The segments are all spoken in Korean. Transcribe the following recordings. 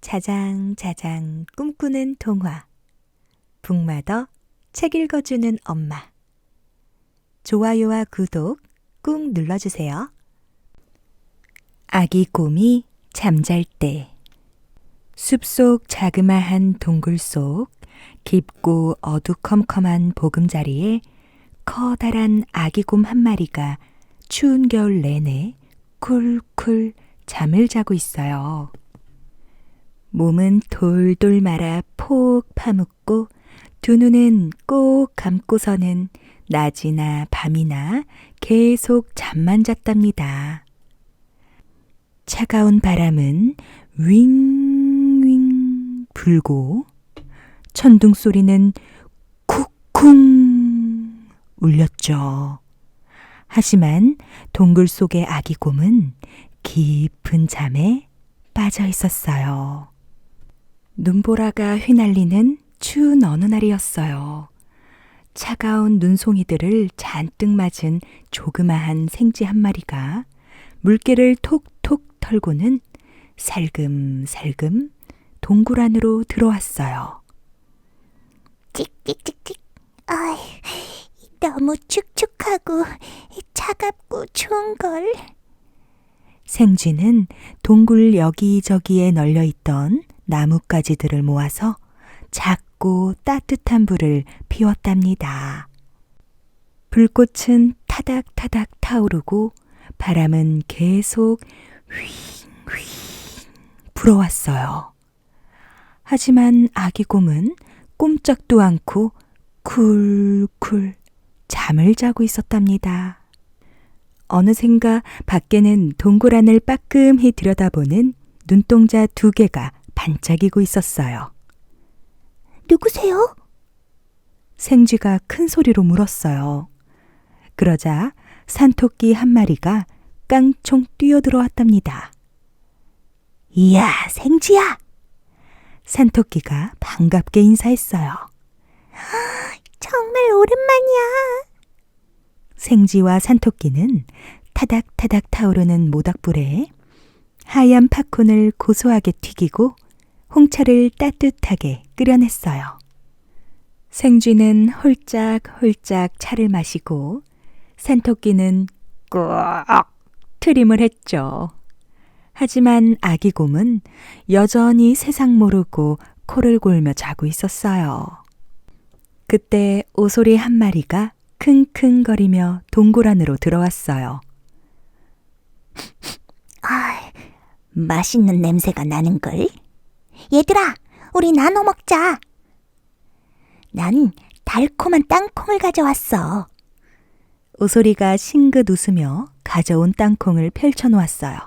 자장자장 꿈꾸는 동화. 북마더 책 읽어주는 엄마. 좋아요와 구독 꾹 눌러주세요. 아기 곰이 잠잘 때. 숲속 자그마한 동굴 속 깊고 어두컴컴한 보금자리에 커다란 아기 곰 한 마리가 추운 겨울 내내 쿨쿨 잠을 자고 있어요. 몸은 돌돌 말아 폭 파묻고 두 눈은 꼭 감고서는 낮이나 밤이나 계속 잠만 잤답니다. 차가운 바람은 윙윙 불고 천둥 소리는 쿵쿵 울렸죠. 하지만 동굴 속의 아기 곰은 깊은 잠에 빠져 있었어요. 눈보라가 휘날리는 추운 어느 날이었어요. 차가운 눈송이들을 잔뜩 맞은 조그마한 생쥐 한 마리가 물개를 톡톡 털고는 살금살금 동굴 안으로 들어왔어요. 찍찍찍찍. 너무 축축하고 차갑고 추운걸. 생쥐는 동굴 여기저기에 널려있던 나뭇가지들을 모아서 작고 따뜻한 불을 피웠답니다. 불꽃은 타닥타닥 타오르고 바람은 계속 휘잉휘잉 불어왔어요. 하지만 아기 곰은 꼼짝도 않고 쿨쿨 잠을 자고 있었답니다. 어느샌가 밖에는 동굴 안을 빠끔히 들여다보는 눈동자 2개가 반짝이고 있었어요. 누구세요? 생쥐가 큰 소리로 물었어요. 그러자 산토끼 한 마리가 깡총 뛰어들어왔답니다. 이야, 생쥐야. 산토끼가 반갑게 인사했어요. 정말 오랜만이야. 생쥐와 산토끼는 타닥타닥 타오르는 모닥불에 하얀 팝콘을 고소하게 튀기고 홍차를 따뜻하게 끓여냈어요. 생쥐는 홀짝홀짝 차를 마시고 산토끼는 꾹 트림을 했죠. 하지만 아기 곰은 여전히 세상 모르고 코를 골며 자고 있었어요. 그때 오소리 한 마리가 킁킁거리며 동굴 안으로 들어왔어요. 맛있는 냄새가 나는걸. 얘들아, 우리 나눠 먹자. 난 달콤한 땅콩을 가져왔어. 오소리가 싱긋 웃으며 가져온 땅콩을 펼쳐놓았어요.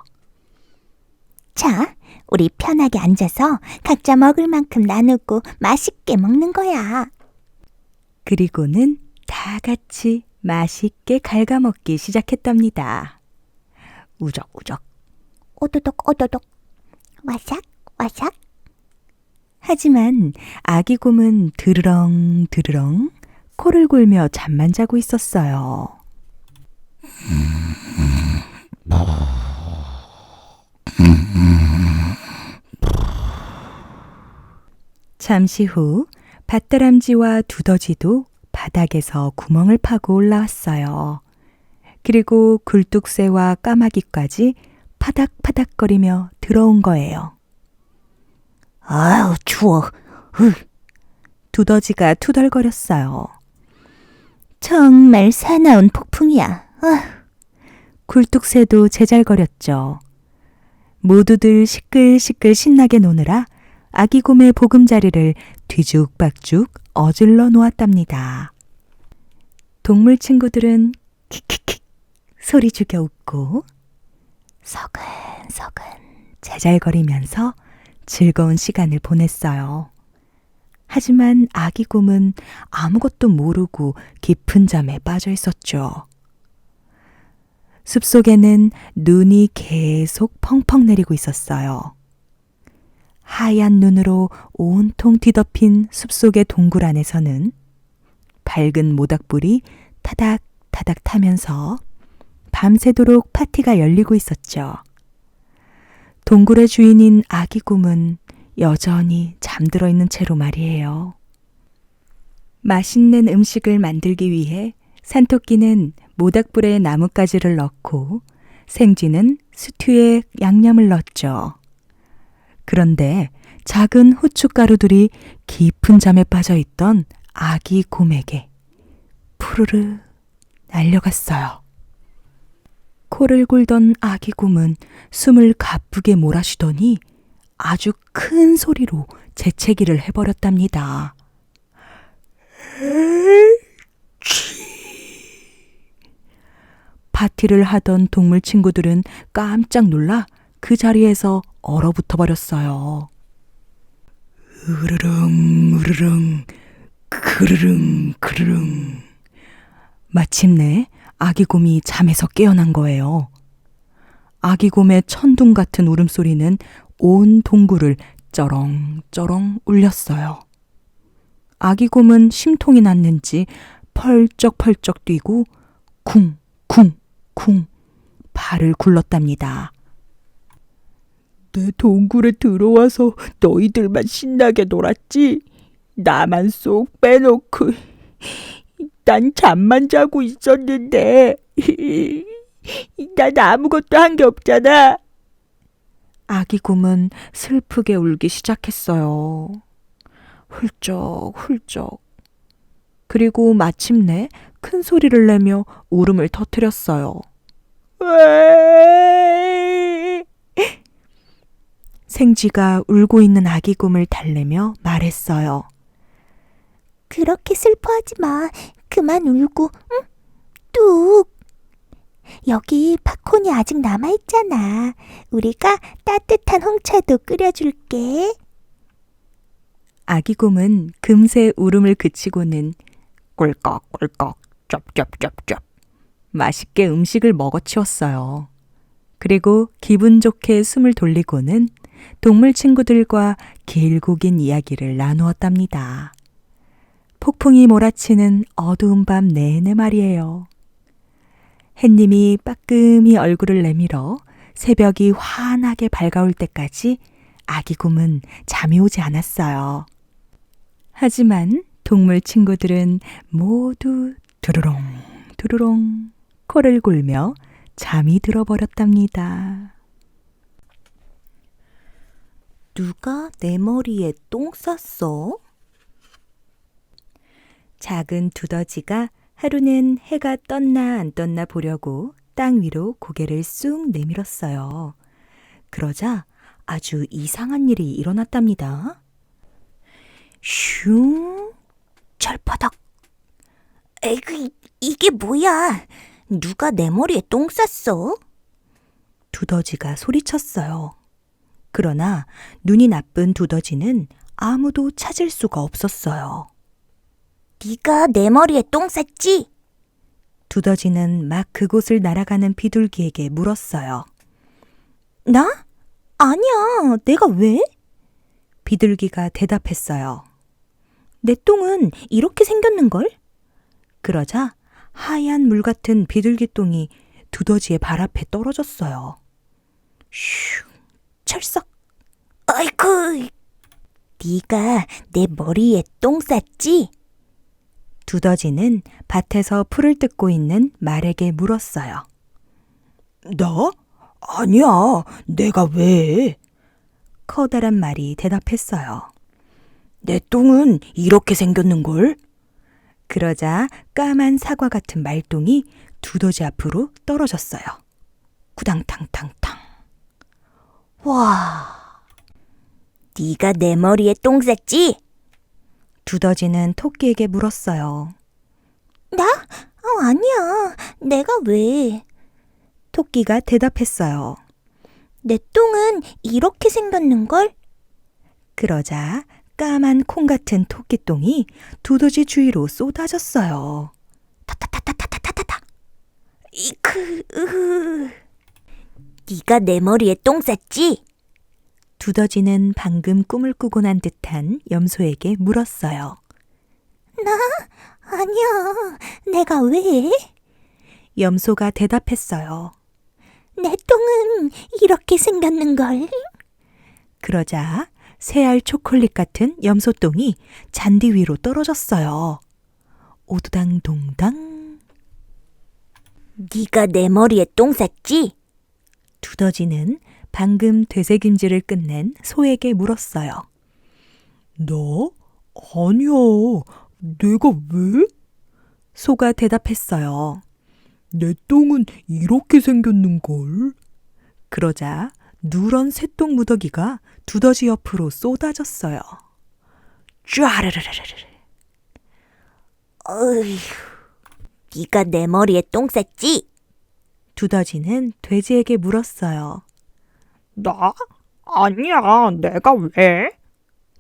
자, 우리 편하게 앉아서 각자 먹을 만큼 나누고 맛있게 먹는 거야. 그리고는 다 같이 맛있게 갉아먹기 시작했답니다. 우적우적, 오도독 오도독, 와삭 와삭. 하지만 아기 곰은 드르렁 드르렁 코를 골며 잠만 자고 있었어요. 잠시 후 밭다람쥐와 두더지도 바닥에서 구멍을 파고 올라왔어요. 그리고 굴뚝새와 까마귀까지 파닥파닥거리며 들어온 거예요. 아유, 추워. 두더지가 투덜거렸어요. 정말 사나운 폭풍이야. 굴뚝새도 제잘거렸죠. 모두들 시끌시끌 신나게 노느라 아기 곰의 보금자리를 뒤죽박죽 어질러 놓았답니다. 동물 친구들은 킥킥킥 소리 죽여 웃고 서근서근 제잘거리면서 즐거운 시간을 보냈어요. 하지만 아기 곰은 아무것도 모르고 깊은 잠에 빠져 있었죠. 숲속에는 눈이 계속 펑펑 내리고 있었어요. 하얀 눈으로 온통 뒤덮인 숲속의 동굴 안에서는 밝은 모닥불이 타닥타닥 타면서 밤새도록 파티가 열리고 있었죠. 동굴의 주인인 아기 곰은 여전히 잠들어 있는 채로 말이에요. 맛있는 음식을 만들기 위해 산토끼는 모닥불에 나뭇가지를 넣고 생쥐는 스튜에 양념을 넣었죠. 그런데 작은 후춧가루들이 깊은 잠에 빠져 있던 아기 곰에게 푸르르 날려갔어요. 코를 골던 아기 곰은 숨을 가쁘게 몰아쉬더니 아주 큰 소리로 재채기를 해버렸답니다. 파티를 하던 동물 친구들은 깜짝 놀라 그 자리에서 얼어붙어 버렸어요. 으르릉 으르릉 그르릉 그르릉. 마침내 아기 곰이 잠에서 깨어난 거예요. 아기 곰의 천둥 같은 울음소리는 온 동굴을 쩌렁쩌렁 울렸어요. 아기 곰은 심통이 났는지 펄쩍펄쩍 뛰고 쿵쿵쿵 발을 굴렀답니다. 내 동굴에 들어와서 너희들만 신나게 놀았지? 나만 쏙 빼놓고 난 잠만 자고 있었는데 난 아무것도 한 게 없잖아. 아기 곰은 슬프게 울기 시작했어요. 훌쩍훌쩍. 그리고 마침내 큰 소리를 내며 울음을 터뜨렸어요. 생쥐가 울고 있는 아기 곰을 달래며 말했어요. 그렇게 슬퍼하지 마. 그만 울고, 응? 뚝. 여기 팝콘이 아직 남아있잖아. 우리가 따뜻한 홍차도 끓여줄게. 아기 곰은 금세 울음을 그치고는 꿀꺽꿀꺽 쩝쩝쩝쩝 맛있게 음식을 먹어치웠어요. 그리고 기분 좋게 숨을 돌리고는 동물 친구들과 길고 긴 이야기를 나누었답니다. 폭풍이 몰아치는 어두운 밤 내내 말이에요. 햇님이 빠끔히 얼굴을 내밀어 새벽이 환하게 밝아올 때까지 아기 곰은 잠이 오지 않았어요. 하지만 동물 친구들은 모두 두루롱 두루롱 코를 골며 잠이 들어버렸답니다. 누가 내 머리에 똥 쌌어? 작은 두더지가 하루는 해가 떴나 안 떴나 보려고 땅 위로 고개를 쑥 내밀었어요. 그러자 아주 이상한 일이 일어났답니다. 슝, 철퍼덕. 에이그, 이게 뭐야? 누가 내 머리에 똥 쌌어? 두더지가 소리쳤어요. 그러나 눈이 나쁜 두더지는 아무도 찾을 수가 없었어요. 네가 내 머리에 똥 쌌지? 두더지는 막 그곳을 날아가는 비둘기에게 물었어요. 나? 아니야. 내가 왜? 비둘기가 대답했어요. 내 똥은 이렇게 생겼는걸? 그러자 하얀 물 같은 비둘기 똥이 두더지의 발 앞에 떨어졌어요. 슉, 철썩. 아이쿠, 네가 내 머리에 똥 쌌지? 두더지는 밭에서 풀을 뜯고 있는 말에게 물었어요. 나? 아니야. 내가 왜? 커다란 말이 대답했어요. 내 똥은 이렇게 생겼는걸? 그러자 까만 사과 같은 말똥이 두더지 앞으로 떨어졌어요. 구당탕탕탕. 와, 네가 내 머리에 똥 쌌지? 두더지는 토끼에게 물었어요. 나? 아니야. 내가 왜? 토끼가 대답했어요. 내 똥은 이렇게 생겼는걸? 그러자 까만 콩 같은 토끼똥이 두더지 주위로 쏟아졌어요. 타타타타타타타타. 네가 내 머리에 똥 쌌지? 두더지는 방금 꿈을 꾸고 난 듯한 염소에게 물었어요. 나? 아니야. 내가 왜? 염소가 대답했어요. 내 똥은 이렇게 생겼는걸? 그러자 새알 초콜릿 같은 염소똥이 잔디 위로 떨어졌어요. 오두당동당. 네가 내 머리에 똥 쌌지? 두더지는 방금 되새김질을 끝낸 소에게 물었어요. 나? 아니야. 내가 왜? 소가 대답했어요. 내 똥은 이렇게 생겼는걸. 그러자 누런 새똥 무더기가 두더지 옆으로 쏟아졌어요. 쫘르르르르. 어휴, 네가 내 머리에 똥 쌌지? 두더지는 돼지에게 물었어요. 나? 아니야, 내가 왜?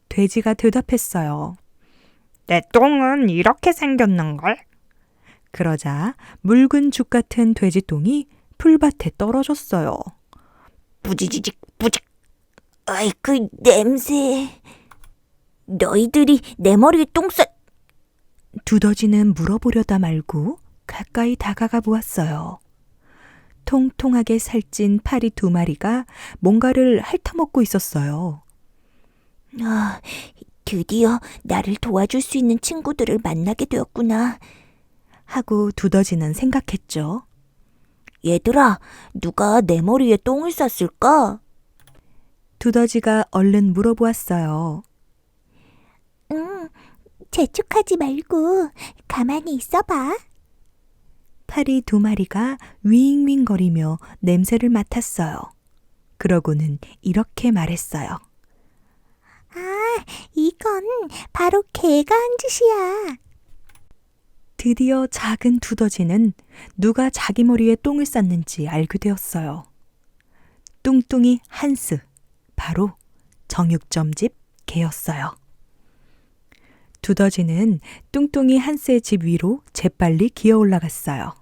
돼지가 대답했어요. 내 똥은 이렇게 생겼는걸? 그러자 묽은 죽 같은 돼지똥이 풀밭에 떨어졌어요. 부지지직 부직. 아이 그 냄새. 너희들이 내 머리에 똥 쌌... 두더지는 물어보려다 말고 가까이 다가가 보았어요. 통통하게 살찐 파리 2마리가 뭔가를 핥아먹고 있었어요. 아, 드디어 나를 도와줄 수 있는 친구들을 만나게 되었구나. 하고 두더지는 생각했죠. 얘들아, 누가 내 머리에 똥을 쌌을까? 두더지가 얼른 물어보았어요. 재촉하지 말고 가만히 있어봐. 파리 2마리가 윙윙거리며 냄새를 맡았어요. 그러고는 이렇게 말했어요. 이건 바로 개가 한 짓이야. 드디어 작은 두더지는 누가 자기 머리에 똥을 쌌는지 알게 되었어요. 뚱뚱이 한스, 바로 정육점집 개였어요. 두더지는 뚱뚱이 한스의 집 위로 재빨리 기어 올라갔어요.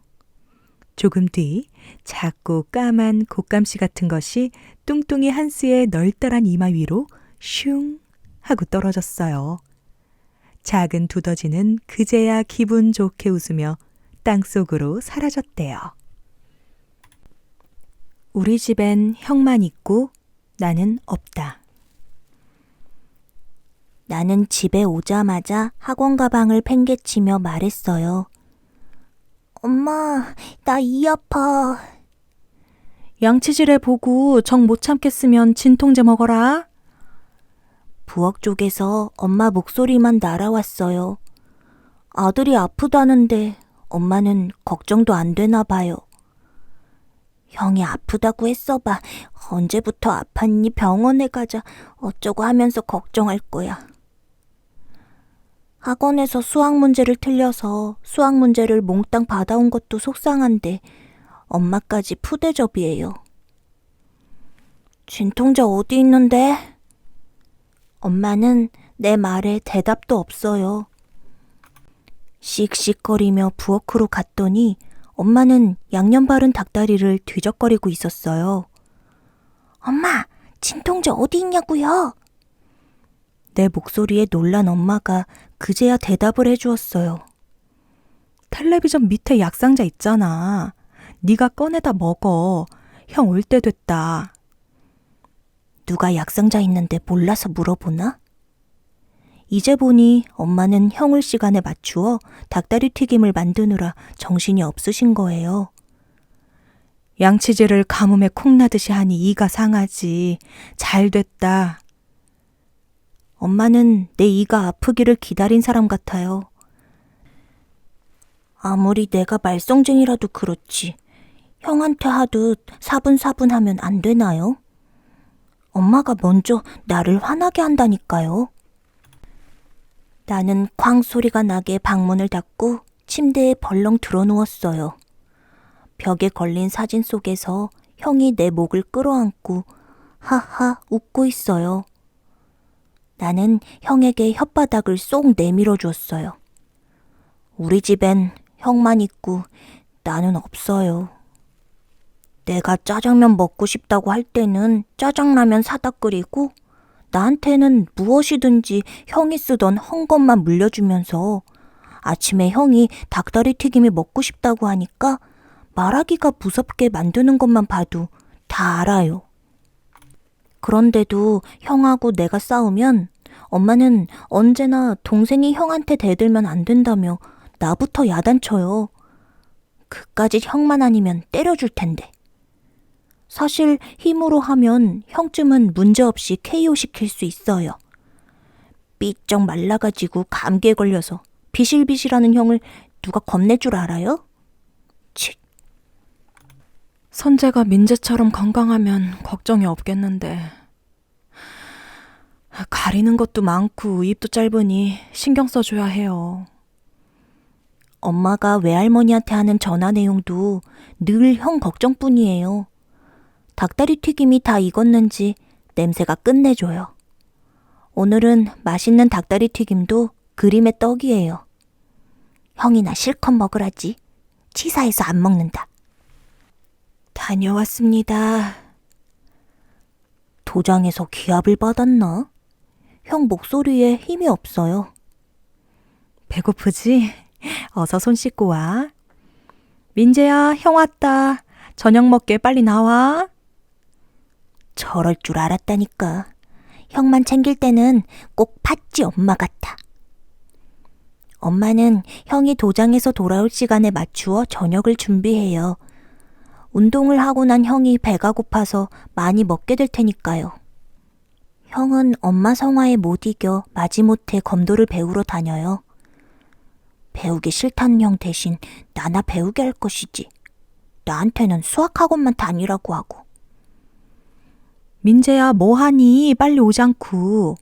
조금 뒤 작고 까만 곶감씨 같은 것이 뚱뚱이 한스의 널따란 이마 위로 슝 하고 떨어졌어요. 작은 두더지는 그제야 기분 좋게 웃으며 땅속으로 사라졌대요. 우리 집엔 형만 있고 나는 없다. 나는 집에 오자마자 학원 가방을 팽개치며 말했어요. 엄마, 나 이 아파. 양치질해 보고 정 못 참겠으면 진통제 먹어라. 부엌 쪽에서 엄마 목소리만 날아왔어요. 아들이 아프다는데 엄마는 걱정도 안 되나 봐요. 형이 아프다고 했어봐. 언제부터 아팠니? 병원에 가자. 어쩌고 하면서 걱정할 거야. 학원에서 수학 문제를 틀려서 수학 문제를 몽땅 받아온 것도 속상한데 엄마까지 푸대접이에요. 진통제 어디 있는데? 엄마는 내 말에 대답도 없어요. 씩씩거리며 부엌으로 갔더니 엄마는 양념 바른 닭다리를 뒤적거리고 있었어요. 엄마, 진통제 어디 있냐고요? 내 목소리에 놀란 엄마가 그제야 대답을 해주었어요. 텔레비전 밑에 약상자 있잖아. 네가 꺼내다 먹어. 형 올 때 됐다. 누가 약상자 있는데 몰라서 물어보나? 이제 보니 엄마는 형 올 시간에 맞추어 닭다리 튀김을 만드느라 정신이 없으신 거예요. 양치질을 가뭄에 콩나듯이 하니 이가 상하지. 잘 됐다. 엄마는 내 이가 아프기를 기다린 사람 같아요. 아무리 내가 말썽쟁이라도 그렇지. 형한테 하듯 사분사분 하면 안 되나요? 엄마가 먼저 나를 화나게 한다니까요. 나는 쾅 소리가 나게 방문을 닫고 침대에 벌렁 드러누웠어요. 벽에 걸린 사진 속에서 형이 내 목을 끌어안고 하하 웃고 있어요. 나는 형에게 혓바닥을 쏙 내밀어 주었어요. 우리 집엔 형만 있고 나는 없어요. 내가 짜장면 먹고 싶다고 할 때는 짜장라면 사다 끓이고 나한테는 무엇이든지 형이 쓰던 헝겊만 물려주면서 아침에 형이 닭다리 튀김이 먹고 싶다고 하니까 말하기가 무섭게 만드는 것만 봐도 다 알아요. 그런데도 형하고 내가 싸우면 엄마는 언제나 동생이 형한테 대들면 안 된다며 나부터 야단쳐요. 그까짓 형만 아니면 때려줄 텐데. 사실 힘으로 하면 형쯤은 문제없이 KO 시킬 수 있어요. 삐쩍 말라가지고 감기에 걸려서 비실비실하는 형을 누가 겁낼 줄 알아요? 치. 선재가 민재처럼 건강하면 걱정이 없겠는데. 가리는 것도 많고 입도 짧으니 신경 써줘야 해요. 엄마가 외할머니한테 하는 전화 내용도 늘 형 걱정뿐이에요. 닭다리 튀김이 다 익었는지 냄새가 끝내줘요. 오늘은 맛있는 닭다리 튀김도 그림의 떡이에요. 형이나 실컷 먹으라지. 치사해서 안 먹는다. 다녀왔습니다. 도장에서 기합을 받았나? 형 목소리에 힘이 없어요. 배고프지? 어서 손 씻고 와. 민재야, 형 왔다. 저녁 먹게 빨리 나와. 저럴 줄 알았다니까. 형만 챙길 때는 꼭 팥쥐 엄마 같아. 엄마는 형이 도장에서 돌아올 시간에 맞추어 저녁을 준비해요. 운동을 하고 난 형이 배가 고파서 많이 먹게 될 테니까요. 형은 엄마 성화에 못 이겨 마지못해 검도를 배우러 다녀요. 배우기 싫다는 형 대신 나나 배우게 할 것이지. 나한테는 수학학원만 다니라고 하고. 민재야, 뭐하니? 빨리 오장쿠.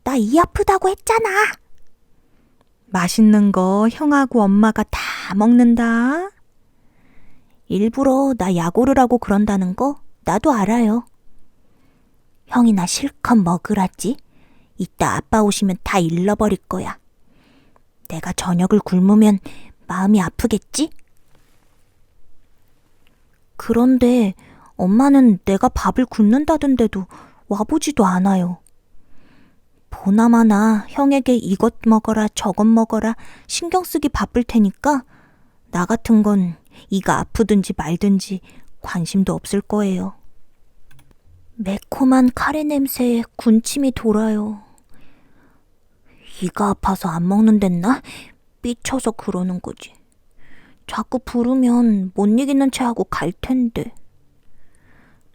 나 이 아프다고 했잖아. 맛있는 거 형하고 엄마가 다 먹는다. 일부러 나 약오르라고 그런다는 거 나도 알아요. 형이나 실컷 먹으라지. 이따 아빠 오시면 다 잃어버릴 거야. 내가 저녁을 굶으면 마음이 아프겠지? 그런데 엄마는 내가 밥을 굶는다던데도 와보지도 않아요. 보나마나 형에게 이것 먹어라 저것 먹어라 신경 쓰기 바쁠 테니까 나 같은 건 이가 아프든지 말든지 관심도 없을 거예요. 매콤한 카레 냄새에 군침이 돌아요. 이가 아파서 안 먹는댔나? 삐쳐서 그러는 거지. 자꾸 부르면 못 이기는 채 하고 갈 텐데.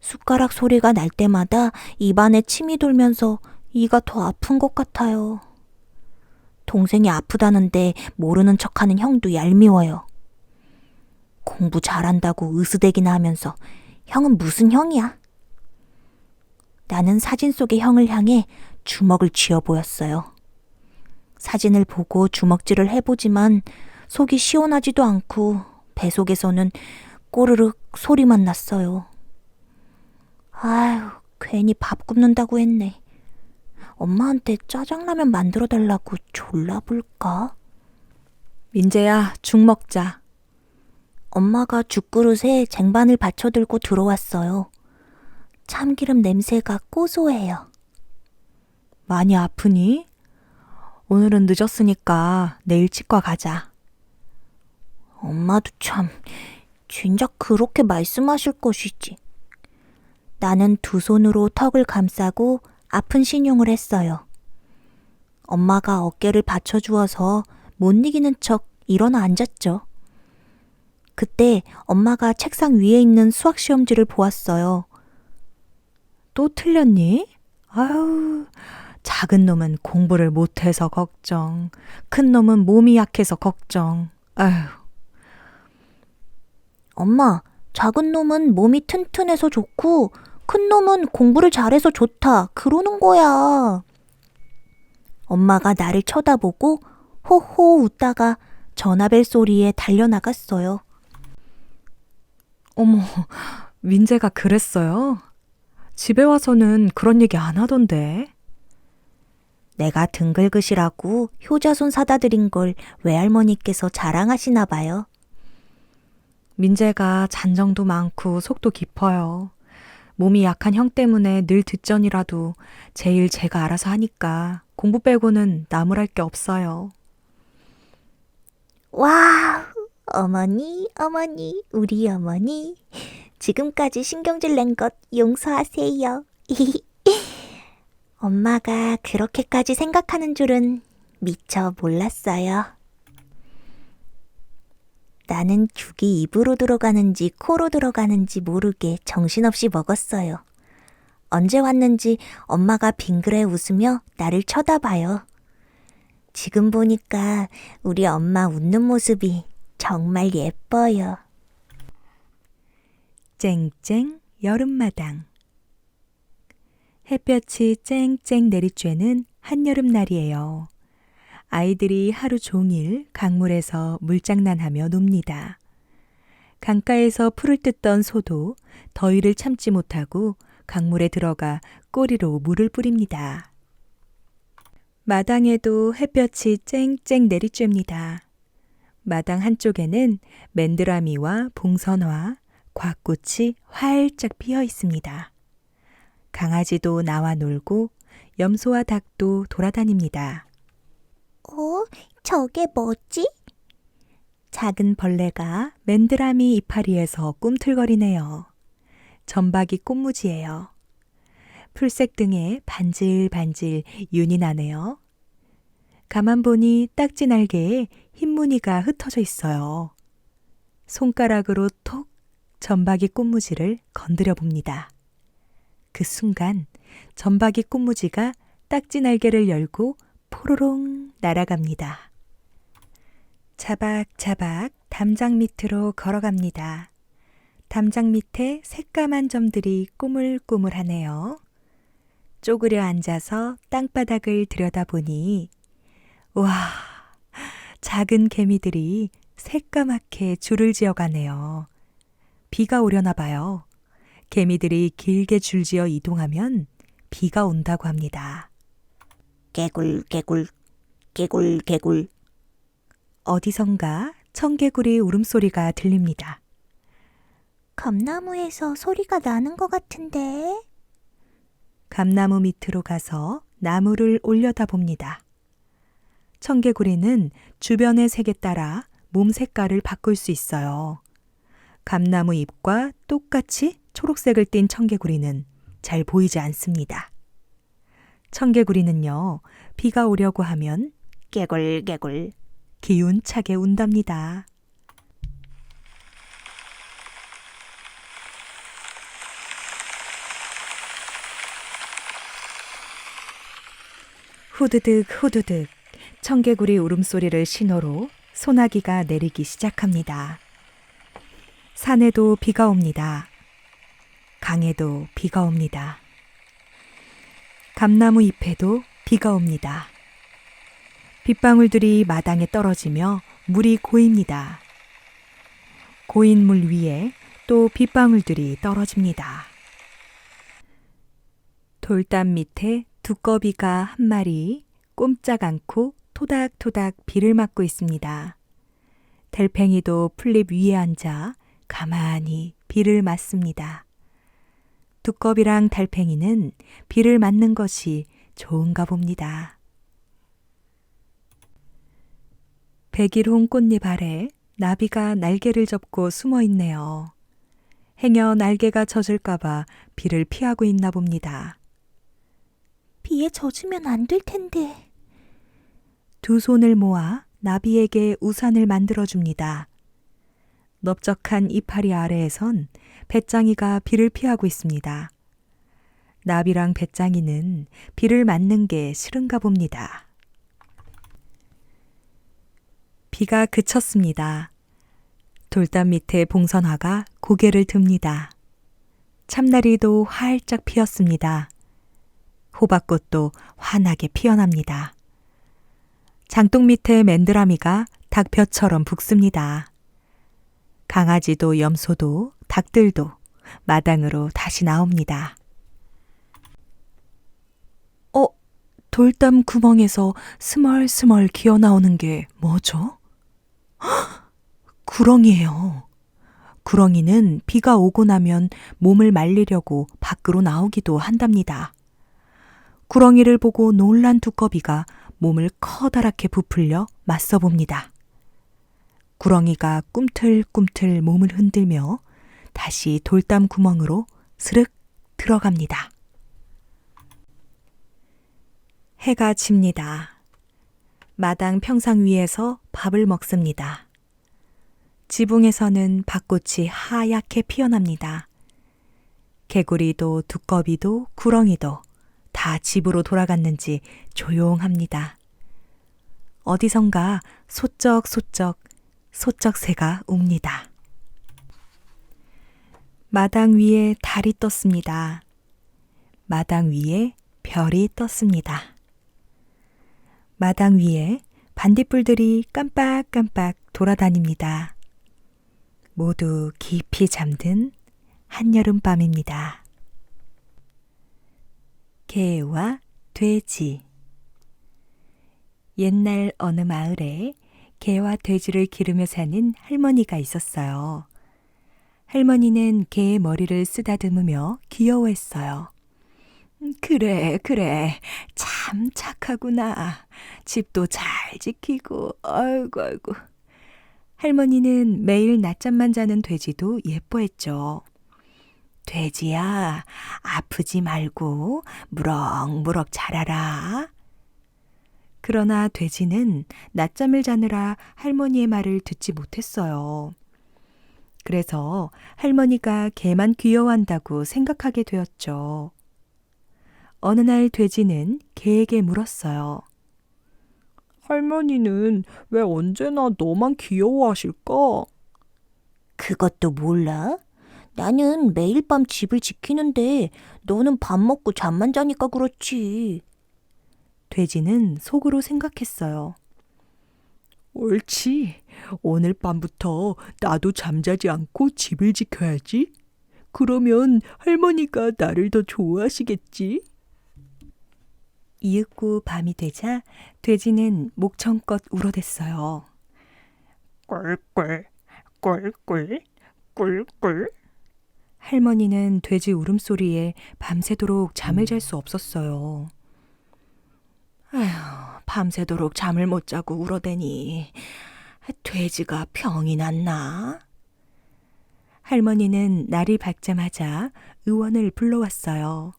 숟가락 소리가 날 때마다 입안에 침이 돌면서 이가 더 아픈 것 같아요. 동생이 아프다는데 모르는 척하는 형도 얄미워요. 공부 잘한다고 으스대기나 하면서 형은 무슨 형이야? 나는 사진 속의 형을 향해 주먹을 쥐어 보였어요. 사진을 보고 주먹질을 해보지만 속이 시원하지도 않고 뱃속에서는 꼬르륵 소리만 났어요. 아휴, 괜히 밥 굶는다고 했네. 엄마한테 짜장라면 만들어달라고 졸라볼까? 민재야, 죽 먹자. 엄마가 죽그릇에 쟁반을 받쳐들고 들어왔어요. 참기름 냄새가 고소해요. 많이 아프니? 오늘은 늦었으니까 내일 치과 가자. 엄마도 참, 진작 그렇게 말씀하실 것이지. 나는 두 손으로 턱을 감싸고 아픈 신용을 했어요. 엄마가 어깨를 받쳐주어서 못 이기는 척 일어나 앉았죠. 그때 엄마가 책상 위에 있는 수학 시험지를 보았어요. 또 틀렸니? 아유, 작은 놈은 공부를 못해서 걱정. 큰 놈은 몸이 약해서 걱정. 아유. 엄마, 작은 놈은 몸이 튼튼해서 좋고 큰 놈은 공부를 잘해서 좋다. 그러는 거야. 엄마가 나를 쳐다보고 호호 웃다가 전화벨 소리에 달려나갔어요. 어머, 민재가 그랬어요? 집에 와서는 그런 얘기 안 하던데. 내가 등 긁으시라고 효자손 사다 드린 걸 외할머니께서 자랑하시나 봐요. 민재가 잔정도 많고 속도 깊어요. 몸이 약한 형 때문에 늘 뒷전이라도 제일 제가 알아서 하니까 공부 빼고는 나무랄 게 없어요. 와우, 어머니, 어머니, 우리 어머니. 지금까지 신경질 낸 것 용서하세요. 엄마가 그렇게까지 생각하는 줄은 미처 몰랐어요. 나는 죽이 입으로 들어가는지 코로 들어가는지 모르게 정신없이 먹었어요. 언제 왔는지 엄마가 빙그레 웃으며 나를 쳐다봐요. 지금 보니까 우리 엄마 웃는 모습이 정말 예뻐요. 쨍쨍 여름마당. 햇볕이 쨍쨍 내리쬐는 한여름날이에요. 아이들이 하루 종일 강물에서 물장난하며 놉니다. 강가에서 풀을 뜯던 소도 더위를 참지 못하고 강물에 들어가 꼬리로 물을 뿌립니다. 마당에도 햇볕이 쨍쨍 내리쬐입니다. 마당 한쪽에는 맨드라미와 봉선화, 곽꽃이 활짝 피어 있습니다. 강아지도 나와 놀고 염소와 닭도 돌아다닙니다. 저게 뭐지? 작은 벌레가 맨드라미 이파리에서 꿈틀거리네요. 점박이 꽃무지예요. 풀색 등에 반질반질 윤이 나네요. 가만 보니 딱지 날개에 흰 무늬가 흩어져 있어요. 손가락으로 톡 점박이 꽃무지를 건드려 봅니다. 그 순간 점박이 꽃무지가 딱지 날개를 열고 포로롱 날아갑니다. 자박자박 담장 밑으로 걸어갑니다. 담장 밑에 새까만 점들이 꼬물꼬물하네요. 쪼그려 앉아서 땅바닥을 들여다보니 와, 작은 개미들이 새까맣게 줄을 지어가네요. 비가 오려나 봐요. 개미들이 길게 줄지어 이동하면 비가 온다고 합니다. 개굴개굴, 개굴개굴. 어디선가 청개구리 울음소리가 들립니다. 감나무에서 소리가 나는 것 같은데. 감나무 밑으로 가서 나무를 올려다봅니다. 청개구리는 주변의 색에 따라 몸 색깔을 바꿀 수 있어요. 감나무 잎과 똑같이 초록색을 띤 청개구리는 잘 보이지 않습니다. 청개구리는요, 비가 오려고 하면 깨굴깨굴 기운차게 운답니다. 후드득 후드득 청개구리 울음소리를 신호로 소나기가 내리기 시작합니다. 산에도 비가 옵니다. 강에도 비가 옵니다. 감나무 잎에도 비가 옵니다. 빗방울들이 마당에 떨어지며 물이 고입니다. 고인 물 위에 또 빗방울들이 떨어집니다. 돌담 밑에 두꺼비가 한 마리 꼼짝 않고 토닥토닥 비를 맞고 있습니다. 달팽이도 풀잎 위에 앉아 가만히 비를 맞습니다. 두꺼비랑 달팽이는 비를 맞는 것이 좋은가 봅니다. 백일홍 꽃잎 아래 나비가 날개를 접고 숨어 있네요. 행여 날개가 젖을까봐 비를 피하고 있나 봅니다. 비에 젖으면 안 될 텐데. 두 손을 모아 나비에게 우산을 만들어줍니다. 넓적한 이파리 아래에선 배짱이가 비를 피하고 있습니다. 나비랑 배짱이는 비를 맞는 게 싫은가 봅니다. 비가 그쳤습니다. 돌담 밑에 봉선화가 고개를 듭니다. 참나리도 활짝 피었습니다. 호박꽃도 환하게 피어납니다. 장독 밑에 맨드라미가 닭벼처럼 붓습니다. 강아지도 염소도 닭들도 마당으로 다시 나옵니다. 돌담 구멍에서 스멀스멀 기어나오는 게 뭐죠? 구렁이에요. 구렁이는 비가 오고 나면 몸을 말리려고 밖으로 나오기도 한답니다. 구렁이를 보고 놀란 두꺼비가 몸을 커다랗게 부풀려 맞서 봅니다. 구렁이가 꿈틀꿈틀 몸을 흔들며 다시 돌담 구멍으로 스륵 들어갑니다. 해가 집니다. 마당 평상 위에서 밥을 먹습니다. 지붕에서는 밭꽃이 하얗게 피어납니다. 개구리도 두꺼비도 구렁이도 다 집으로 돌아갔는지 조용합니다. 어디선가 소쩍소쩍 소쩍새가 웁니다. 마당 위에 달이 떴습니다. 마당 위에 별이 떴습니다. 마당 위에 반딧불들이 깜빡깜빡 돌아다닙니다. 모두 깊이 잠든 한여름밤입니다. 개와 돼지. 옛날 어느 마을에 개와 돼지를 기르며 사는 할머니가 있었어요. 할머니는 개의 머리를 쓰다듬으며 귀여워했어요. 그래, 참 착하구나. 집도 잘 지키고, 아이고. 할머니는 매일 낮잠만 자는 돼지도 예뻐했죠. 돼지야, 아프지 말고 무럭무럭 자라라. 그러나 돼지는 낮잠을 자느라 할머니의 말을 듣지 못했어요. 그래서 할머니가 개만 귀여워한다고 생각하게 되었죠. 어느 날 돼지는 개에게 물었어요. 할머니는 왜 언제나 너만 귀여워하실까? 그것도 몰라? 나는 매일 밤 집을 지키는데 너는 밥 먹고 잠만 자니까 그렇지. 돼지는 속으로 생각했어요. 옳지. 오늘 밤부터 나도 잠자지 않고 집을 지켜야지. 그러면 할머니가 나를 더 좋아하시겠지? 이윽고 밤이 되자 돼지는 목청껏 울어댔어요. 꿀꿀, 꿀꿀, 꿀꿀. 할머니는 돼지 울음소리에 밤새도록 잠을 잘 수 없었어요. 아휴, 밤새도록 잠을 못 자고 울어대니 돼지가 병이 났나? 할머니는 날이 밝자마자 의원을 불러왔어요.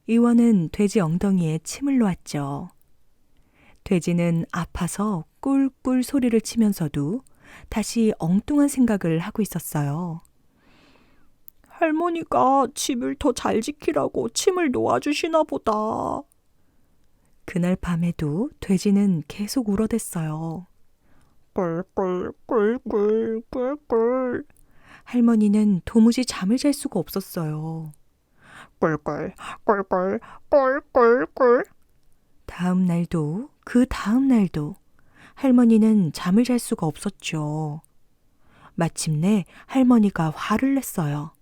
의원은 돼지 엉덩이에 침을 놓았죠. 돼지는 아파서 꿀꿀 소리를 치면서도 다시 엉뚱한 생각을 하고 있었어요. 할머니가 집을 더 잘 지키라고 침을 놓아주시나 보다. 그날 밤에도 돼지는 계속 울어댔어요. 꿀꿀, 꿀꿀, 꿀꿀. 할머니는 도무지 잠을 잘 수가 없었어요. 꿀꿀, 꿀꿀, 꿀꿀꿀. 다음 날도 그 다음 날도 할머니는 잠을 잘 수가 없었죠. 마침내 할머니가 화를 냈어요.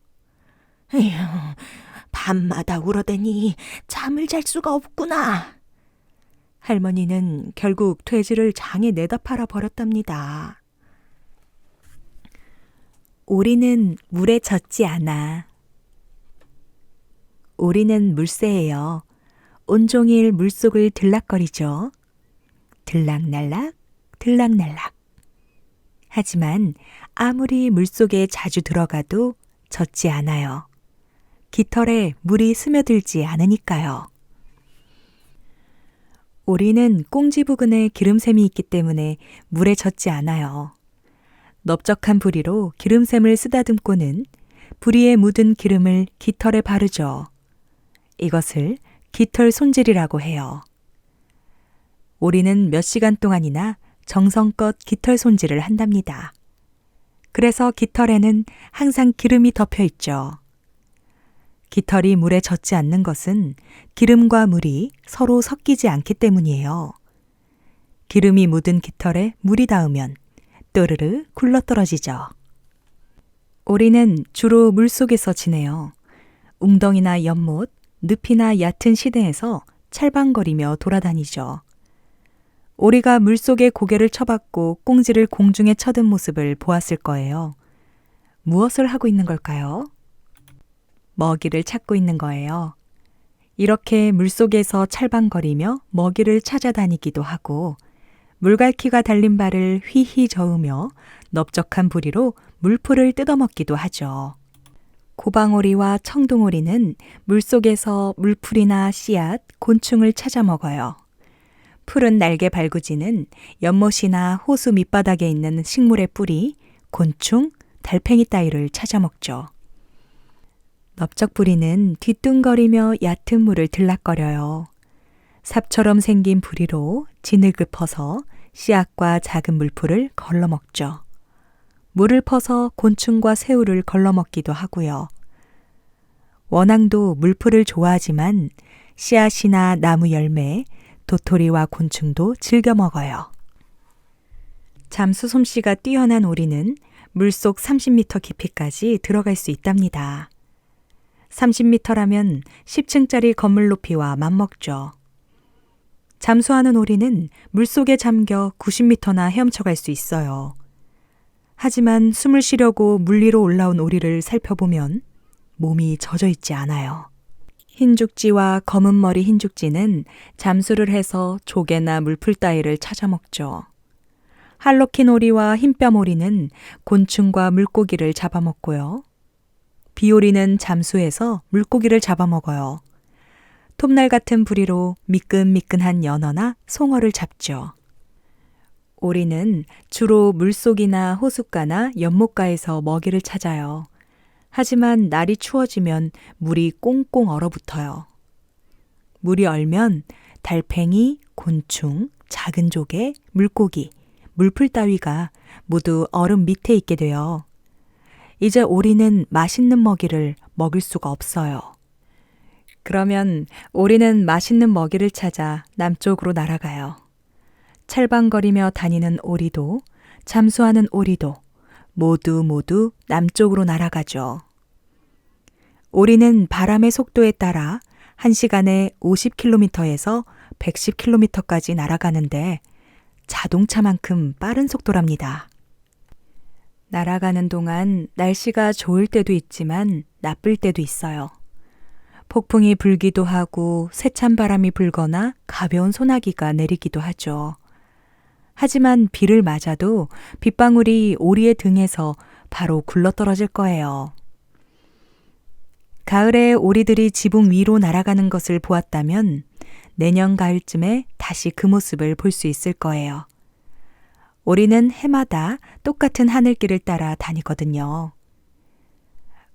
에휴, 밤마다 울어대니 잠을 잘 수가 없구나. 할머니는 결국 돼지를 장에 내다 팔아 버렸답니다. 오리는 물에 젖지 않아. 오리는 물새예요. 온종일 물속을 들락거리죠. 들락날락, 들락날락. 하지만 아무리 물속에 자주 들어가도 젖지 않아요. 깃털에 물이 스며들지 않으니까요. 오리는 꽁지 부근에 기름샘이 있기 때문에 물에 젖지 않아요. 넓적한 부리로 기름샘을 쓰다듬고는 부리에 묻은 기름을 깃털에 바르죠. 이것을 깃털 손질이라고 해요. 오리는 몇 시간 동안이나 정성껏 깃털 손질을 한답니다. 그래서 깃털에는 항상 기름이 덮여 있죠. 깃털이 물에 젖지 않는 것은 기름과 물이 서로 섞이지 않기 때문이에요. 기름이 묻은 깃털에 물이 닿으면 또르르 굴러떨어지죠. 오리는 주로 물속에서 지내요. 웅덩이나 연못, 늪이나 얕은 시대에서 찰방거리며 돌아다니죠. 오리가 물속에 고개를 쳐박고 꽁지를 공중에 쳐든 모습을 보았을 거예요. 무엇을 하고 있는 걸까요? 먹이를 찾고 있는 거예요. 이렇게 물속에서 찰방거리며 먹이를 찾아다니기도 하고 물갈퀴가 달린 발을 휘휘 저으며 넓적한 부리로 물풀을 뜯어먹기도 하죠. 고방오리와 청둥오리는 물속에서 물풀이나 씨앗, 곤충을 찾아 먹어요. 푸른 날개 발구지는 연못이나 호수 밑바닥에 있는 식물의 뿌리, 곤충, 달팽이 따위를 찾아 먹죠. 넓적부리는 뒤뚱거리며 얕은 물을 들락거려요. 삽처럼 생긴 부리로 진흙을 퍼서 씨앗과 작은 물풀을 걸러먹죠. 물을 퍼서 곤충과 새우를 걸러먹기도 하고요. 원앙도 물풀을 좋아하지만 씨앗이나 나무 열매, 도토리와 곤충도 즐겨 먹어요. 잠수 솜씨가 뛰어난 오리는 물속 30m 깊이까지 들어갈 수 있답니다. 30m라면 10층짜리 건물 높이와 맞먹죠. 잠수하는 오리는 물속에 잠겨 90m나 헤엄쳐갈 수 있어요. 하지만 숨을 쉬려고 물 위로 올라온 오리를 살펴보면 몸이 젖어 있지 않아요. 흰죽지와 검은 머리 흰죽지는 잠수를 해서 조개나 물풀 따위를 찾아 먹죠. 할로킨 오리와 흰뺨 오리는 곤충과 물고기를 잡아먹고요. 비오리는 잠수해서 물고기를 잡아먹어요. 톱날 같은 부리로 미끈미끈한 연어나 송어를 잡죠. 오리는 주로 물속이나 호숫가나 연못가에서 먹이를 찾아요. 하지만 날이 추워지면 물이 꽁꽁 얼어붙어요. 물이 얼면 달팽이, 곤충, 작은 조개, 물고기, 물풀 따위가 모두 얼음 밑에 있게 돼요. 이제 오리는 맛있는 먹이를 먹을 수가 없어요. 그러면 오리는 맛있는 먹이를 찾아 남쪽으로 날아가요. 찰방거리며 다니는 오리도 잠수하는 오리도 모두 남쪽으로 날아가죠. 오리는 바람의 속도에 따라 1시간에 50km에서 110km까지 날아가는데 자동차만큼 빠른 속도랍니다. 날아가는 동안 날씨가 좋을 때도 있지만 나쁠 때도 있어요. 폭풍이 불기도 하고 세찬 바람이 불거나 가벼운 소나기가 내리기도 하죠. 하지만 비를 맞아도 빗방울이 오리의 등에서 바로 굴러떨어질 거예요. 가을에 오리들이 지붕 위로 날아가는 것을 보았다면 내년 가을쯤에 다시 그 모습을 볼 수 있을 거예요. 오리는 해마다 똑같은 하늘길을 따라 다니거든요.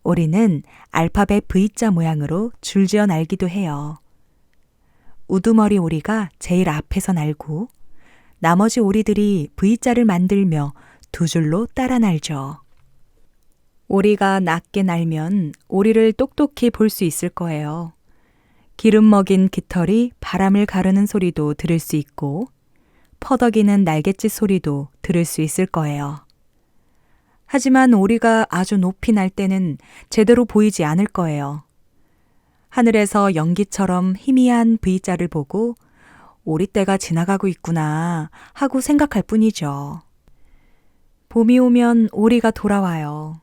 오리는 알파벳 V자 모양으로 줄지어 날기도 해요. 우두머리 오리가 제일 앞에서 날고 나머지 오리들이 V자를 만들며 두 줄로 따라 날죠. 오리가 낮게 날면 오리를 똑똑히 볼 수 있을 거예요. 기름 먹인 깃털이 바람을 가르는 소리도 들을 수 있고 퍼덕이는 날갯짓 소리도 들을 수 있을 거예요. 하지만 오리가 아주 높이 날 때는 제대로 보이지 않을 거예요. 하늘에서 연기처럼 희미한 V자를 보고 오리떼가 지나가고 있구나 하고 생각할 뿐이죠. 봄이 오면 오리가 돌아와요.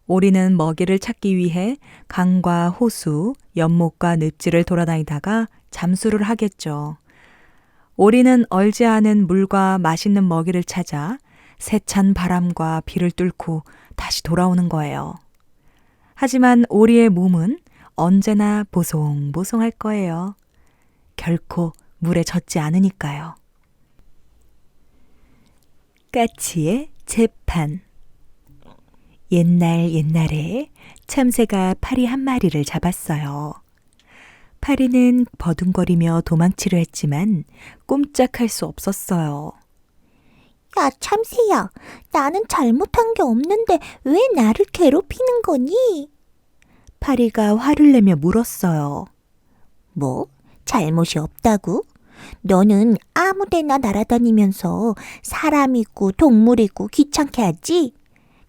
오리는 먹이를 찾기 위해 강과 호수, 연못과 늪지를 돌아다니다가 잠수를 하겠죠. 오리는 얼지 않은 물과 맛있는 먹이를 찾아 세찬 바람과 비를 뚫고 다시 돌아오는 거예요. 하지만 오리의 몸은 언제나 보송보송할 거예요. 결코 물에 젖지 않으니까요. 까치의 재판. 옛날에 참새가 파리 한 마리를 잡았어요. 파리는 버둥거리며 도망치려 했지만 꼼짝할 수 없었어요. 야, 참새야, 나는 잘못한 게 없는데 왜 나를 괴롭히는 거니? 파리가 화를 내며 물었어요. 뭐? 잘못이 없다고? 너는 아무데나 날아다니면서 사람이고 동물이고 귀찮게 하지?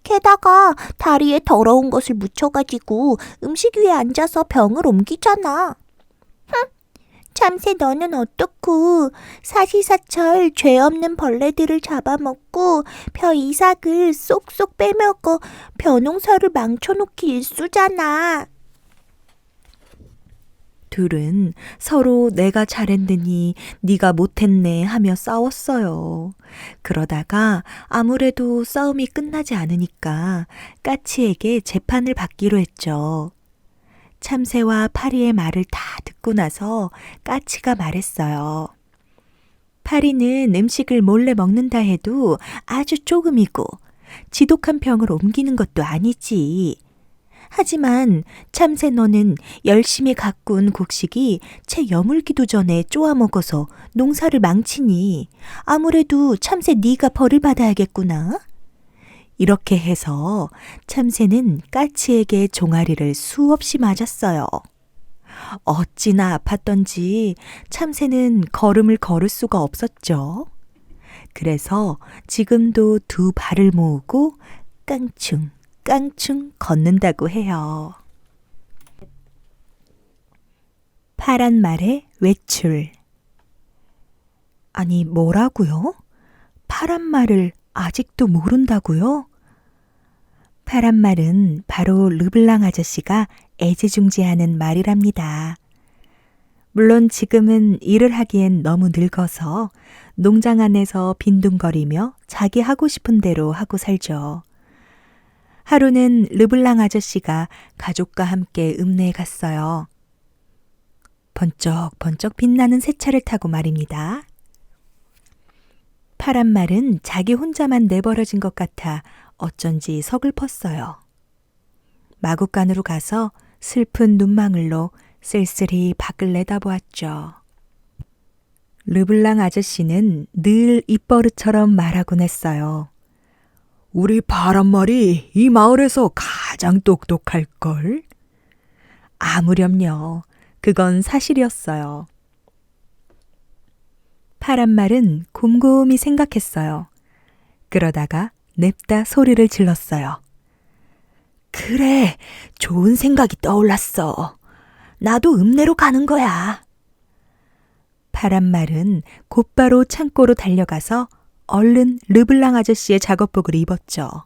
게다가 다리에 더러운 것을 묻혀가지고 음식 위에 앉아서 병을 옮기잖아. 참새 너는 어떻고 사시사철 죄 없는 벌레들을 잡아먹고 벼 이삭을 쏙쏙 빼먹어 벼농사를 망쳐놓기 일쑤잖아. 둘은 서로 내가 잘했느니 네가 못했네 하며 싸웠어요. 그러다가 아무래도 싸움이 끝나지 않으니까 까치에게 재판을 받기로 했죠. 참새와 파리의 말을 다 듣고 나서 까치가 말했어요. 파리는 음식을 몰래 먹는다 해도 아주 조금이고 지독한 병을 옮기는 것도 아니지. 하지만 참새 너는 열심히 가꾼 곡식이 채 여물기도 전에 쪼아 먹어서 농사를 망치니 아무래도 참새 네가 벌을 받아야겠구나. 이렇게 해서 참새는 까치에게 종아리를 수없이 맞았어요. 어찌나 아팠던지 참새는 걸음을 걸을 수가 없었죠. 그래서 지금도 두 발을 모으고 깡충 깡충 걷는다고 해요. 파란 말의 외출. 아니, 뭐라고요? 파란 말을 아직도 모른다고요? 파란 말은 바로 르블랑 아저씨가 애지중지하는 말이랍니다. 물론 지금은 일을 하기엔 너무 늙어서 농장 안에서 빈둥거리며 자기 하고 싶은 대로 하고 살죠. 하루는 르블랑 아저씨가 가족과 함께 읍내에 갔어요. 번쩍번쩍 빛나는 새 차를 타고 말입니다. 파란 말은 자기 혼자만 내버려진 것 같아 어쩐지 서글펐어요. 마구간으로 가서 슬픈 눈망울로 쓸쓸히 밖을 내다보았죠. 르블랑 아저씨는 늘 입버릇처럼 말하곤 했어요. 우리 바람말이 이 마을에서 가장 똑똑할걸? 아무렴요. 그건 사실이었어요. 파란 말은 곰곰이 생각했어요. 그러다가 냅다 소리를 질렀어요. 그래, 좋은 생각이 떠올랐어. 나도 읍내로 가는 거야. 파란 말은 곧바로 창고로 달려가서 얼른 르블랑 아저씨의 작업복을 입었죠.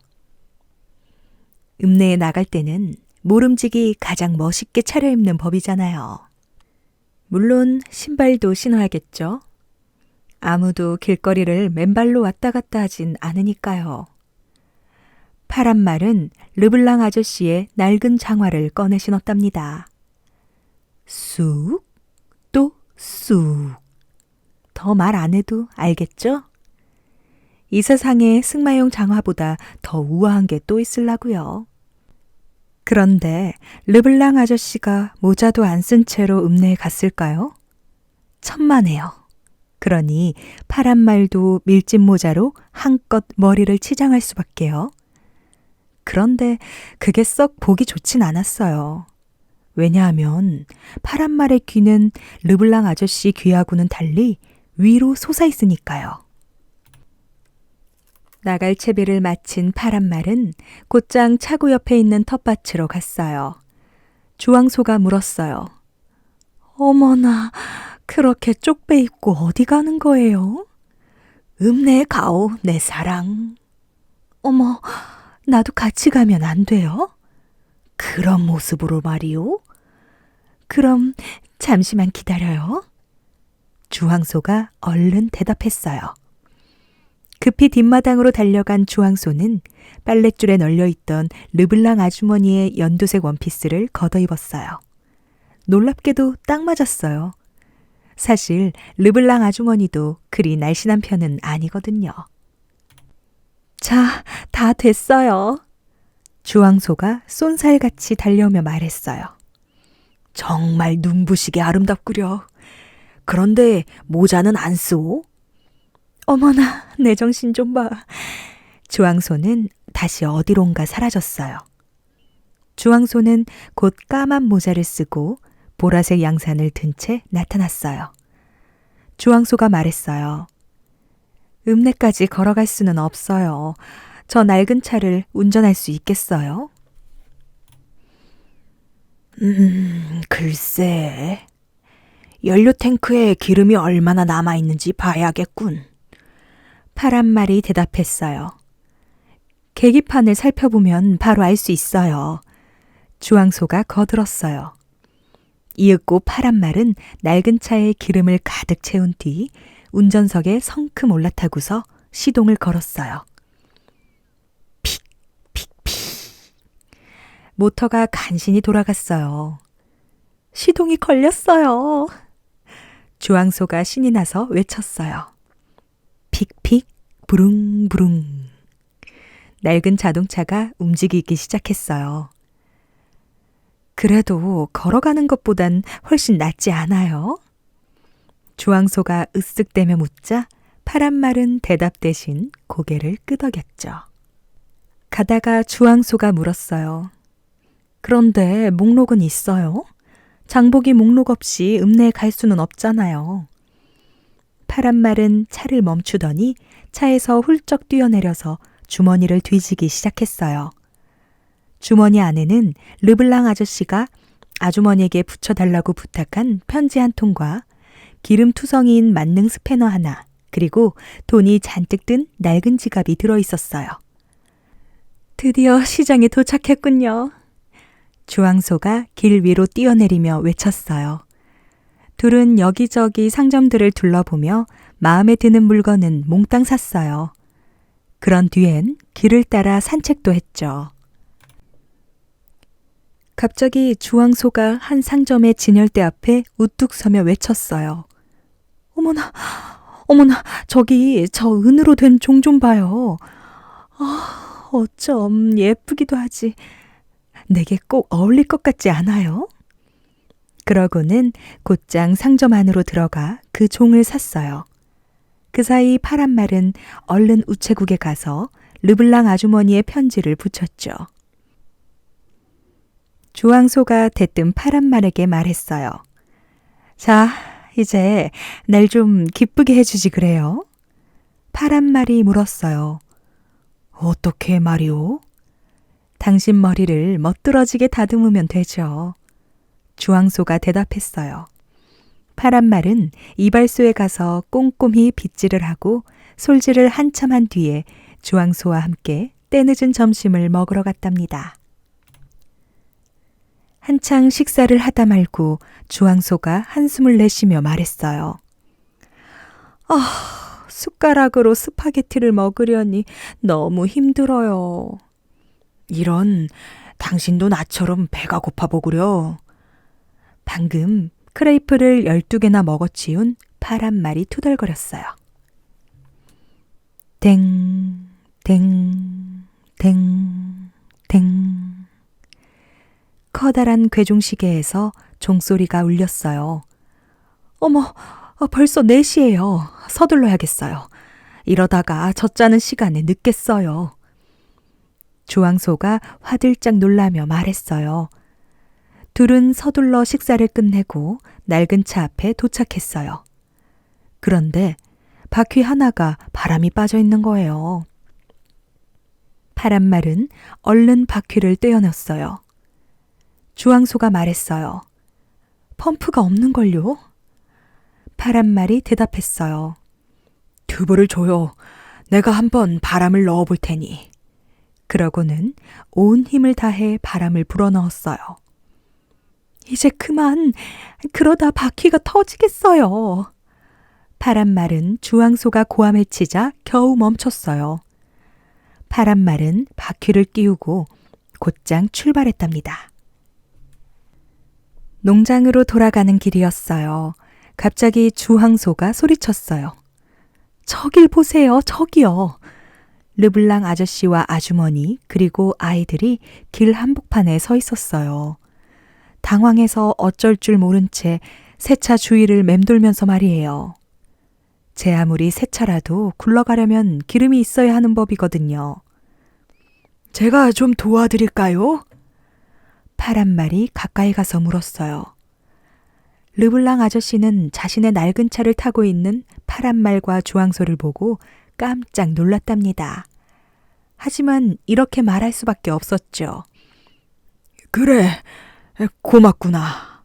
읍내에 나갈 때는 모름지기 가장 멋있게 차려입는 법이잖아요. 물론 신발도 신어야겠죠. 아무도 길거리를 맨발로 왔다 갔다 하진 않으니까요. 파란 말은 르블랑 아저씨의 낡은 장화를 꺼내 신었답니다. 쑥, 또 쑥. 더 말 안 해도 알겠죠? 이 세상에 승마용 장화보다 더 우아한 게 또 있으려고요. 그런데 르블랑 아저씨가 모자도 안 쓴 채로 읍내에 갔을까요? 천만에요. 그러니 파란 말도 밀짚 모자로 한껏 머리를 치장할 수밖에요. 그런데 그게 썩 보기 좋진 않았어요. 왜냐하면 파란 말의 귀는 르블랑 아저씨 귀하고는 달리 위로 솟아있으니까요. 나갈 채비를 마친 파란 말은 곧장 차고 옆에 있는 텃밭으로 갔어요. 주황소가 물었어요. 어머나, 그렇게 쪽배 입고 어디 가는 거예요? 읍내에 가오, 내 사랑. 어머, 나도 같이 가면 안 돼요? 그런 모습으로 말이오? 그럼 잠시만 기다려요. 주황소가 얼른 대답했어요. 급히 뒷마당으로 달려간 주황소는 빨랫줄에 널려있던 르블랑 아주머니의 연두색 원피스를 걷어입었어요. 놀랍게도 딱 맞았어요. 사실 르블랑 아주머니도 그리 날씬한 편은 아니거든요. 자, 다 됐어요. 주황소가 쏜살같이 달려오며 말했어요. 정말 눈부시게 아름답구려. 그런데 모자는 안 쓰오? 어머나, 내 정신 좀 봐. 주황소는 다시 어디론가 사라졌어요. 주황소는 곧 까만 모자를 쓰고 보라색 양산을 든 채 나타났어요. 주황소가 말했어요. 읍내까지 걸어갈 수는 없어요. 저 낡은 차를 운전할 수 있겠어요? 글쎄. 연료 탱크에 기름이 얼마나 남아있는지 봐야겠군. 파란 말이 대답했어요. 계기판을 살펴보면 바로 알 수 있어요. 주황소가 거들었어요. 이윽고 파란 말은 낡은 차에 기름을 가득 채운 뒤 운전석에 성큼 올라타고서 시동을 걸었어요. 픽, 픽, 픽. 모터가 간신히 돌아갔어요. 시동이 걸렸어요. 주황소가 신이 나서 외쳤어요. 픽픽, 부릉부릉. 낡은 자동차가 움직이기 시작했어요. 그래도 걸어가는 것보단 훨씬 낫지 않아요? 주황소가 으쓱대며 묻자 파란 말은 대답 대신 고개를 끄덕였죠. 가다가 주황소가 물었어요. 그런데 목록은 있어요? 장보기 목록 없이 읍내에 갈 수는 없잖아요. 파란 말은 차를 멈추더니 차에서 훌쩍 뛰어내려서 주머니를 뒤지기 시작했어요. 주머니 안에는 르블랑 아저씨가 아주머니에게 붙여달라고 부탁한 편지 한 통과 기름투성이인 만능 스패너 하나, 그리고 돈이 잔뜩 든 낡은 지갑이 들어있었어요. 드디어 시장에 도착했군요. 주황소가 길 위로 뛰어내리며 외쳤어요. 둘은 여기저기 상점들을 둘러보며 마음에 드는 물건은 몽땅 샀어요. 그런 뒤엔 길을 따라 산책도 했죠. 갑자기 주황소가 한 상점의 진열대 앞에 우뚝 서며 외쳤어요. 어머나, 어머나, 저기 저 은으로 된 종 좀 봐요. 어쩜 예쁘기도 하지. 내게 꼭 어울릴 것 같지 않아요? 그러고는 곧장 상점 안으로 들어가 그 종을 샀어요. 그 사이 파란 말은 얼른 우체국에 가서 르블랑 아주머니의 편지를 붙였죠. 주황소가 대뜸 파란 말에게 말했어요. 자, 이제 날 좀 기쁘게 해주지 그래요? 파란 말이 물었어요. 어떻게 말이오? 당신 머리를 멋들어지게 다듬으면 되죠. 주황소가 대답했어요. 파란 말은 이발소에 가서 꼼꼼히 빗질을 하고 솔질을 한참 한 뒤에 주황소와 함께 때늦은 점심을 먹으러 갔답니다. 한창 식사를 하다 말고 주황소가 한숨을 내쉬며 말했어요. 숟가락으로 스파게티를 먹으려니 너무 힘들어요. 이런, 당신도 나처럼 배가 고파 보구려. 방금 크레이프를 12개나 먹어치운 파란 말이 투덜거렸어요. 댕, 댕, 댕, 댕. 커다란 괴종시계에서 종소리가 울렸어요. 어머, 벌써 4시예요. 서둘러야겠어요. 이러다가 젖자는 시간에 늦겠어요. 주황소가 화들짝 놀라며 말했어요. 둘은 서둘러 식사를 끝내고 낡은 차 앞에 도착했어요. 그런데 바퀴 하나가 바람이 빠져 있는 거예요. 파란 말은 얼른 바퀴를 떼어넣었어요. 주황소가 말했어요. 펌프가 없는걸요? 파란 말이 대답했어요. 튜브를 줘요. 내가 한번 바람을 넣어볼 테니. 그러고는 온 힘을 다해 바람을 불어넣었어요. 이제 그만. 그러다 바퀴가 터지겠어요. 파란 말은 주황소가 고함을 치자 겨우 멈췄어요. 파란 말은 바퀴를 띄우고 곧장 출발했답니다. 농장으로 돌아가는 길이었어요. 갑자기 주황소가 소리쳤어요. 저길 보세요, 저기요. 르블랑 아저씨와 아주머니 그리고 아이들이 길 한복판에 서 있었어요. 당황해서 어쩔 줄 모른 채 새 차 주위를 맴돌면서 말이에요. 제 아무리 새 차라도 굴러가려면 기름이 있어야 하는 법이거든요. 제가 좀 도와드릴까요? 파란 말이 가까이 가서 물었어요. 르블랑 아저씨는 자신의 낡은 차를 타고 있는 파란 말과 주황소를 보고 깜짝 놀랐답니다. 하지만 이렇게 말할 수밖에 없었죠. 그래, 고맙구나.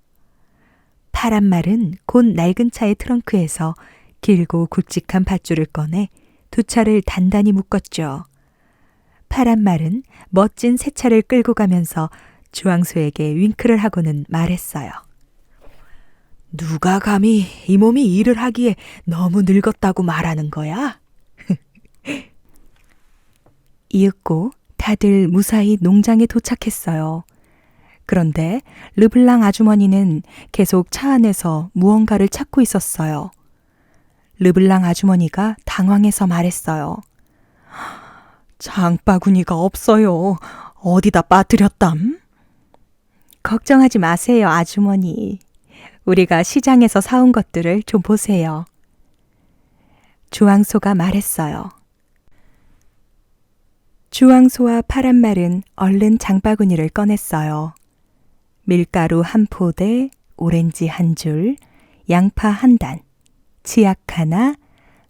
파란 말은 곧 낡은 차의 트렁크에서 길고 굵직한 밧줄을 꺼내 두 차를 단단히 묶었죠. 파란 말은 멋진 새 차를 끌고 가면서 주황소에게 윙크를 하고는 말했어요. 누가 감히 이 몸이 일을 하기에 너무 늙었다고 말하는 거야? 이윽고 다들 무사히 농장에 도착했어요. 그런데 르블랑 아주머니는 계속 차 안에서 무언가를 찾고 있었어요. 르블랑 아주머니가 당황해서 말했어요. 장바구니가 없어요. 어디다 빠뜨렸담? 걱정하지 마세요, 아주머니. 우리가 시장에서 사온 것들을 좀 보세요. 주황소가 말했어요. 주황소와 파란말은 얼른 장바구니를 꺼냈어요. 밀가루 한 포대, 오렌지 한 줄, 양파 한 단, 치약 하나,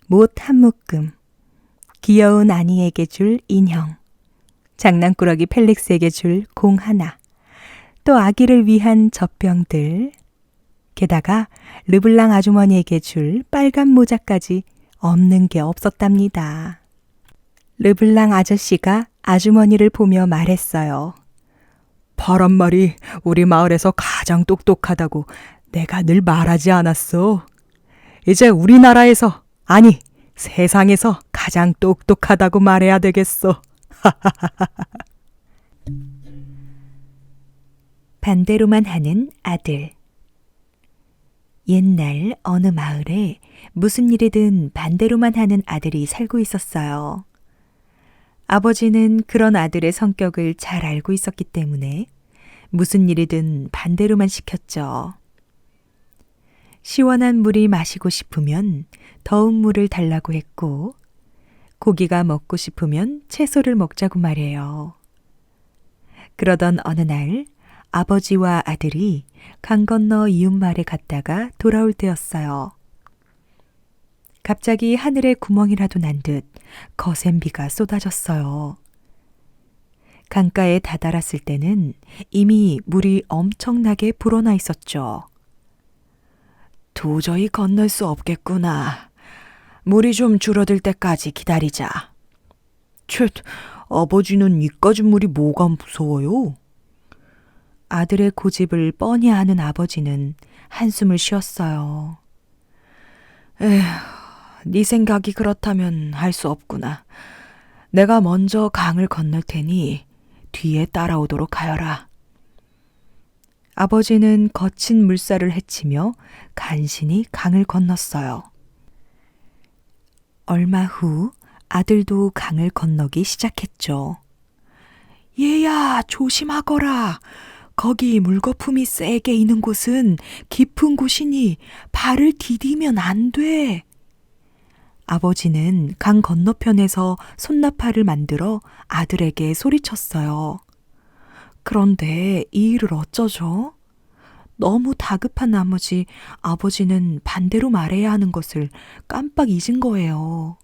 못 한 묶음, 귀여운 아니에게 줄 인형, 장난꾸러기 펠릭스에게 줄 공 하나, 또 아기를 위한 젖병들, 게다가 르블랑 아주머니에게 줄 빨간 모자까지 없는 게 없었답니다. 르블랑 아저씨가 아주머니를 보며 말했어요. 파란말이 우리 마을에서 가장 똑똑하다고 내가 늘 말하지 않았어. 이제 우리나라에서, 아니 세상에서 가장 똑똑하다고 말해야 되겠어. 반대로만 하는 아들. 옛날 어느 마을에 무슨 일이든 반대로만 하는 아들이 살고 있었어요. 아버지는 그런 아들의 성격을 잘 알고 있었기 때문에 무슨 일이든 반대로만 시켰죠. 시원한 물이 마시고 싶으면 더운 물을 달라고 했고, 고기가 먹고 싶으면 채소를 먹자고 말해요. 그러던 어느 날 아버지와 아들이 강 건너 이웃마을에 갔다가 돌아올 때였어요. 갑자기 하늘에 구멍이라도 난 듯 거센 비가 쏟아졌어요. 강가에 다다랐을 때는 이미 물이 엄청나게 불어나 있었죠. 도저히 건널 수 없겠구나. 물이 좀 줄어들 때까지 기다리자. 쳇, 아버지는 이까진 물이 뭐가 무서워요? 아들의 고집을 뻔히 아는 아버지는 한숨을 쉬었어요. 에휴, 네 생각이 그렇다면 할 수 없구나. 내가 먼저 강을 건널 테니 뒤에 따라오도록 하여라. 아버지는 거친 물살을 헤치며 간신히 강을 건넜어요. 얼마 후 아들도 강을 건너기 시작했죠. 얘야, 조심하거라. 거기 물거품이 세게 있는 곳은 깊은 곳이니 발을 디디면 안 돼. 아버지는 강 건너편에서 손나팔을 만들어 아들에게 소리쳤어요. 그런데 이 일을 어쩌죠? 너무 다급한 나머지 아버지는 반대로 말해야 하는 것을 깜빡 잊은 거예요.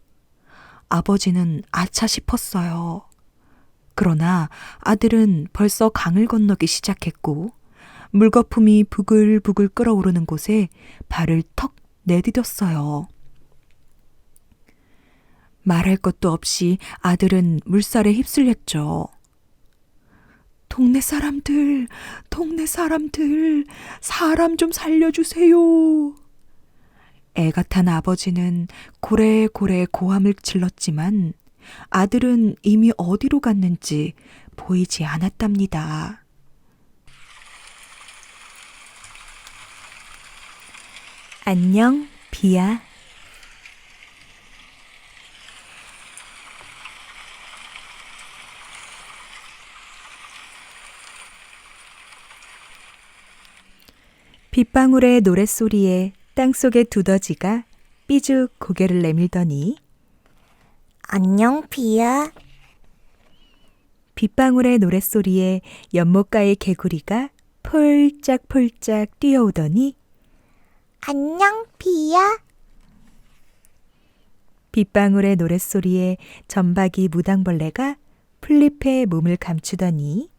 아버지는 아차 싶었어요. 그러나 아들은 벌써 강을 건너기 시작했고 물거품이 부글부글 끓어오르는 곳에 발을 턱 내디뎠어요. 말할 것도 없이 아들은 물살에 휩쓸렸죠. 동네 사람들, 사람 좀 살려주세요. 애가 탄 아버지는 고래고래 고함을 질렀지만 아들은 이미 어디로 갔는지 보이지 않았답니다. 안녕, 비야. 빗방울의 노랫소리에 땅속의 두더지가 삐죽 고개를 내밀더니 안녕, 비야. 빗방울의 노랫소리에 연못가의 개구리가 폴짝폴짝 뛰어오더니 안녕, 비야. 빗방울의 노랫소리에 점박이 무당벌레가 풀잎에 몸을 감추더니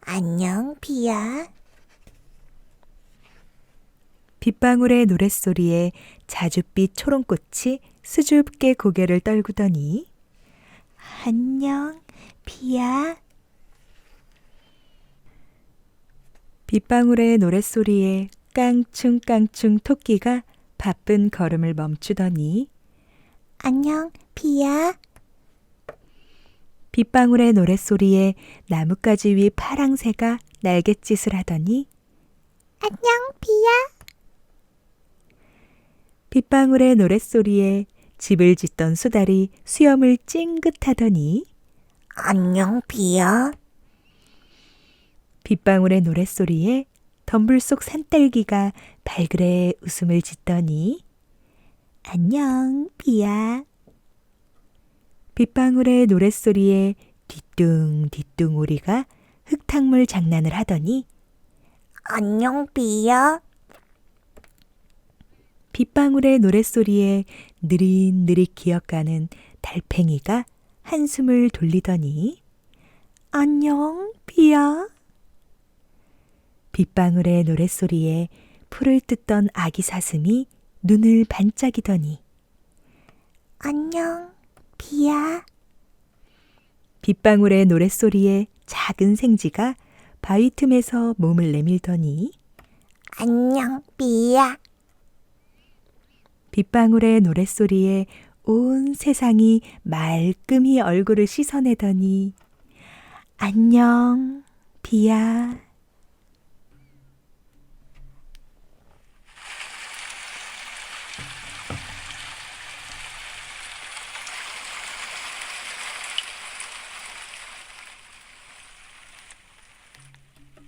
안녕, 비야. 빗방울의 노랫소리에 자줏빛 초롱꽃이 수줍게 고개를 떨구더니 안녕, 비야. 빗방울의 노랫소리에 깡충깡충 토끼가 바쁜 걸음을 멈추더니 안녕, 비야. 빗방울의 노랫소리에 나뭇가지 위 파랑새가 날갯짓을 하더니 안녕, 비야. 빗방울의 노랫소리에 집을 짓던 수달이 수염을 찡긋하더니 안녕, 비야. 빗방울의 노랫소리에 덤불 속 산딸기가 발그레 웃음을 짓더니 안녕, 비야. 빗방울의 노랫소리에 뒤뚱뒤뚱 오리가 흙탕물 장난을 하더니 안녕, 비야. 빗방울의 노랫소리에 느릿느릿 기어가는 달팽이가 한숨을 돌리더니 안녕, 비야. 빗방울의 노랫소리에 풀을 뜯던 아기 사슴이 눈을 반짝이더니 안녕, 비야. 빗방울의 노랫소리에 작은 생쥐가 바위 틈에서 몸을 내밀더니 안녕, 비야. 빗방울의 노랫소리에 온 세상이 말끔히 얼굴을 씻어내더니 안녕, 비야.